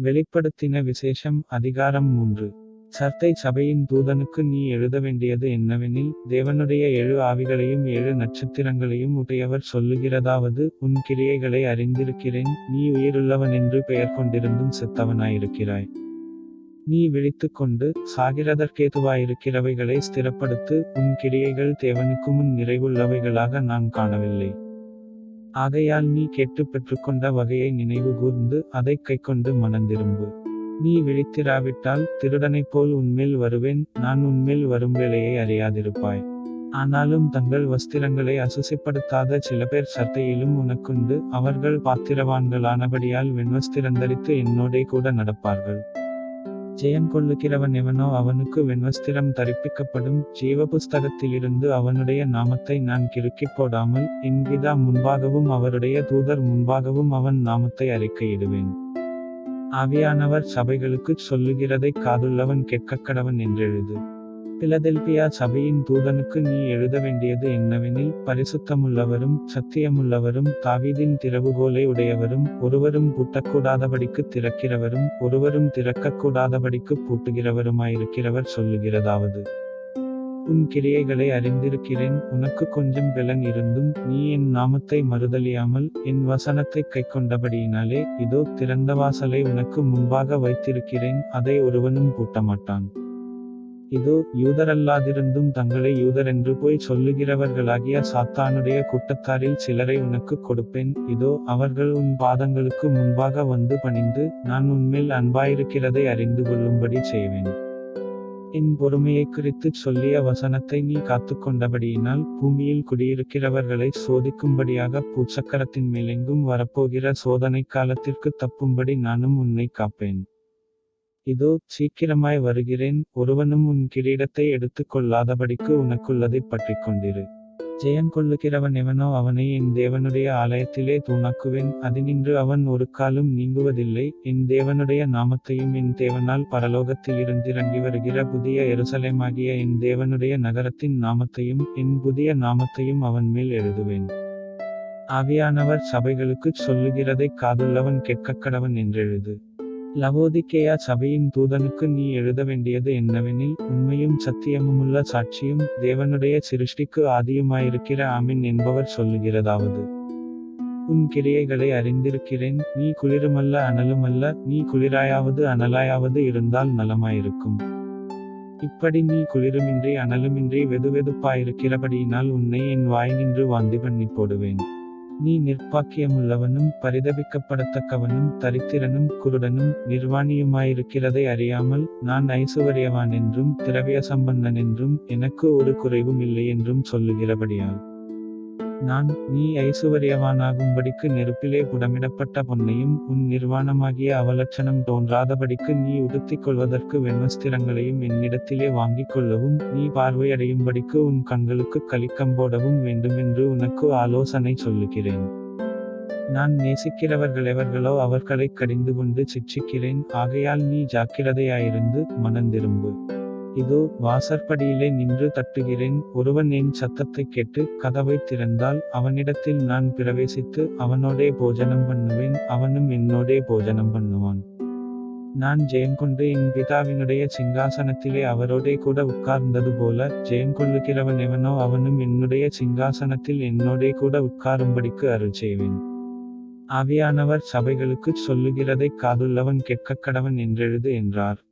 வெளிப்படுத்தின விசேஷம் அதிகாரம் 3. சர்தை சபையின் தூதனுக்கு நீ எழுத வேண்டியது என்னவெனில், தேவனுடைய 7 ஆவிகளையும் 7 நட்சத்திரங்களையும் உடையவர் சொல்லுகிறதாவது, உன் கிரியைகளை அறிந்திருக்கிறேன், நீ உயிருள்ளவனென்று பெயர் கொண்டிருந்தும் செத்தவனாயிருக்கிறாய். நீ விழித்துக்கொண்டு, சாகிறதற்கேதுவாயிருக்கிறவைகளை ஸ்திரப்படுத்து, உன் கிரியைகள் தேவனுக்கு முன் நிறைவுள்ளவைகளாக நான் காணவில்லை. ஆகையால் நீ கேட்டுப் பெற்றுக்கொண்ட வகையை நினைவு கூர்ந்து, அதைக் கைக்கொண்டு மனந்திரும்பு. நீ விழித்திராவிட்டால், திருடனைப் போல் உன்மேல் வருவேன், நான் உன்மேல் வரும் வேளையை அறியாதிருப்பாய். ஆனாலும் தங்கள் வஸ்திரங்களை அசுசிப்படுத்தாத சில பேர் சர்தையிலும் உனக்குண்டு, அவர்கள் பாத்திரவான்களானபடியால் வெண்வஸ்திரந்தரித்து என்னோடே கூட நடப்பார்கள். ஜெயம் கொள்ளுகிறவன் எவனோ அவனுக்கு வெண்வஸ்திரம் தரிப்பிக்கப்படும், ஜீவ புஸ்தகத்திலிருந்து அவனுடைய நாமத்தை நான் கிறுக்கிப் போடாமல், என் பிதா முன்பாகவும் அவருடைய தூதர் முன்பாகவும் அவன் நாமத்தை அறிக்கையிடுவேன். ஆவியானவர் சபைகளுக்குச் சொல்லுகிறதைக் காதுள்ளவன் கேட்கக்கடவன் என்றெழுது. பிலதெல்பியா சபையின் தூதனுக்கு நீ எழுத வேண்டியது என்னவெனில், பரிசுத்தமுள்ளவரும் சத்தியமுள்ளவரும் தாவீதின் திறவுகோலை உடையவரும், ஒருவரும் பூட்டக்கூடாதபடிக்குத் திறக்கிறவரும், ஒருவரும் திறக்கக்கூடாதபடிக்குப் பூட்டுகிறவருமாயிருக்கிறவர் சொல்லுகிறதாவது. உன் கிரியைகளை அறிந்திருக்கிறேன், உனக்கு கொஞ்சம் பெலன் இருந்தும், நீ என் நாமத்தை மறுதலியாமல், என் வசனத்தைக் கைக்கொண்டபடியினாலே, இதோ திறந்த வாசலை உனக்கு முன்பாக வைத்திருக்கிறேன், அதை ஒருவனும் பூட்டமாட்டான். இதோ யூதரல்லாதிருந்தும் தங்களை யூதரென்று போய் சொல்லுகிறவர்களாகிய சாத்தானுடைய கூட்டத்தாரில் சிலரை உனக்குக் கொடுப்பேன், இதோ அவர்கள் உன் பாதங்களுக்கு முன்பாக வந்து பணிந்து, நான் உன்மேல் அன்பாயிருக்கிறதை அறிந்து கொள்ளும்படி செய்வேன். என் பொறுமையைக் குறித்துச் சொல்லிய வசனத்தை நீ காத்துக்கொண்டபடியினால், பூமியில் குடியிருக்கிறவர்களை சோதிக்கும்படியாக பூச்சக்கரத்தின் மேலெங்கும் வரப்போகிற சோதனைக் காலத்திற்குத் தப்பும்படி நானும் உன்னை காப்பேன். இதோ சீக்கிரமாய் வருகிறேன், ஒருவனும் உன் கிரீடத்தை எடுத்துக் கொள்ளாதபடிக்கு உனக்குள்ளதைப் பற்றிக் கொண்டிரு. ஜெயம் கொள்ளுகிறவன் எவனோ அவனை என் தேவனுடைய ஆலயத்திலே தூணாக்குவேன், அதினின்று அவன் ஒரு காலும் நீங்குவதில்லை. என் தேவனுடைய நாமத்தையும் என் தேவனால் பரலோகத்திலிருந்திறங்கி வருகிற புதிய எருசலேமாகிய என் தேவனுடைய நகரத்தின் நாமத்தையும் என் புதிய நாமத்தையும் அவன் மேல் எழுதுவேன். ஆவியானவர் சபைகளுக்குச் சொல்லுகிறதைக் காதுள்ளவன் கேட்கக்கடவன் என்றெழுது. லவோதிக்கேயா சபையின் தூதனுக்கு நீ எழுத வேண்டியது என்னவெனில், உண்மையும் சத்தியமுமுள்ள சாட்சியும், தேவனுடைய சிருஷ்டிக்கு ஆதியுமாயிருக்கிற ஆமென் என்பவர் சொல்லுகிறதாவது. உன் கிரியைகளை அறிந்திருக்கிறேன், நீ குளிருமல்ல அனலுமல்ல, நீ குளிராயாவது அனலாயாவது இருந்தால் நலமாயிருக்கும். இப்படி நீ குளிருமின்றி அனலுமின்றி வெதுவெதுப்பாயிருக்கிறபடியினால் உன்னை என் வாயினின்று வாந்தி பண்ணி போடுவேன். நீ நிர்பாக்கியமுள்ளவனும் பரிதபிக்கப்படத்தக்கவனும் தரித்திரனும் குருடனும் நிர்வாணியுமாயிருக்கிறதை அறியாமல், நான் ஐசுவரியவானென்றும் திரவியசம்பன்னனென்றும் எனக்கு ஒரு குறைவும் இல்லையென்றும் சொல்லுகிறபடியால், நீ ஐசுவரியவானாகும்படிக்கு நெருப்பிலே புடமிடப்பட்ட பொன்னையும், உன் நிர்வாணமாகிய அவலட்சணம் தோன்றாதபடிக்கு நீ உடுத்திக் கொள்வதற்கு வெண்வஸ்திரங்களையும் என்னிடத்திலே வாங்கிக் கொள்ளவும், நீ பார்வையடையும்படிக்கு உன் கண்களுக்குக் கலிக்கம்போடவும் வேண்டுமென்று உனக்கு ஆலோசனை சொல்லுகிறேன். நான் நேசிக்கிறவர்களெவர்களோ அவர்களைக் கடிந்துகொண்டு சிட்சிக்கிறேன், ஆகையால் நீ ஜாக்கிரதையாயிருந்து மனந்திரும்பு. இதோ வாசற்படியிலே நின்று தட்டுகிறேன், ஒருவன் என் சத்தத்தைக் கேட்டு கதவைத் திறந்தால், அவனிடத்தில் நான் பிரவேசித்து அவனோடே போஜனம் பண்ணுவேன், அவனும் என்னோடே போஜனம் பண்ணுவான். நான் ஜெயங்கொண்டு என் பிதாவினுடைய சிங்காசனத்திலே அவரோடே கூட உட்கார்ந்தது போல, ஜெயங்கொள்ளுகிறவன் எவனோ அவனும் என்னுடைய சிங்காசனத்தில் என்னோடே கூட உட்காரும்படிக்கு அருள் செய்வேன். ஆவியானவர் சபைகளுக்குச் சொல்லுகிறதைக் காதுள்ளவன் கேட்கக்கடவன் என்றெழுது என்றார்.